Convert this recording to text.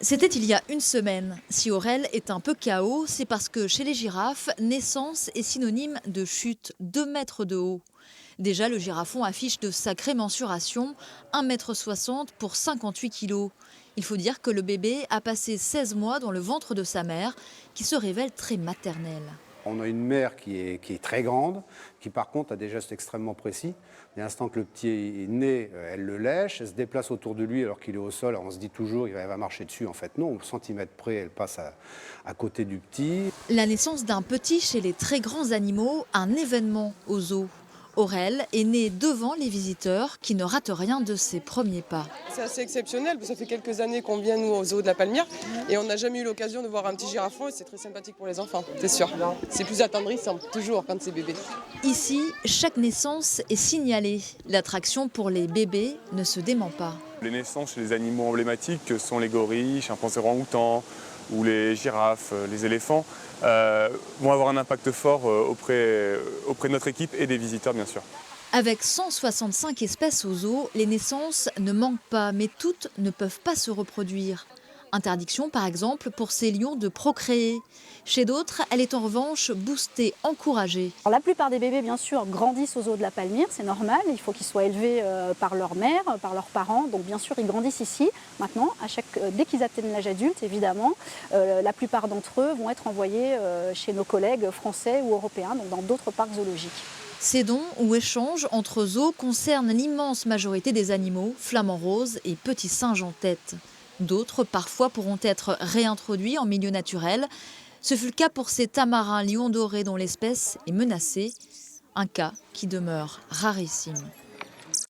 C'était il y a une semaine. Si Aurel est un peu KO, c'est parce que chez les girafes, naissance est synonyme de chute, 2 mètres de haut. Déjà, le girafon affiche de sacrées mensurations, 1,60 m pour 58 kg. Il faut dire que le bébé a passé 16 mois dans le ventre de sa mère, qui se révèle très maternelle. On a une mère qui est très grande, qui par contre a des gestes extrêmement précis. Dès l'instant que le petit est né, elle le lèche, elle se déplace autour de lui alors qu'il est au sol. Alors on se dit toujours il va marcher dessus. En fait non, au centimètre près, elle passe à côté du petit. La naissance d'un petit chez les très grands animaux, un événement au zoo. Aurel est né devant les visiteurs qui ne ratent rien de ses premiers pas. C'est assez exceptionnel, ça fait quelques années qu'on vient nous au zoo de la Palmyre et on n'a jamais eu l'occasion de voir un petit girafon et c'est très sympathique pour les enfants, c'est sûr. C'est plus attendrissant, toujours quand c'est bébé. Ici, chaque naissance est signalée. L'attraction pour les bébés ne se dément pas. Les naissances chez les animaux emblématiques sont les gorilles, chimpanzés orang-outans ou les girafes, les éléphants, vont avoir un impact fort auprès de notre équipe et des visiteurs bien sûr. Avec 165 espèces au zoo, les naissances ne manquent pas, mais toutes ne peuvent pas se reproduire. Interdiction par exemple pour ces lions de procréer. Chez d'autres, elle est en revanche boostée, encouragée. Alors, la plupart des bébés, bien sûr, grandissent au zoo de la Palmyre, c'est normal. Il faut qu'ils soient élevés par leur mère, par leurs parents. Donc, bien sûr, ils grandissent ici. Maintenant, dès qu'ils atteignent l'âge adulte, évidemment, la plupart d'entre eux vont être envoyés chez nos collègues français ou européens, donc dans d'autres parcs zoologiques. Ces dons ou échanges entre zoos concernent l'immense majorité des animaux, flamants roses et petits singes en tête. D'autres, parfois, pourront être réintroduits en milieu naturel. Ce fut le cas pour ces tamarins lions dorés dont l'espèce est menacée, un cas qui demeure rarissime.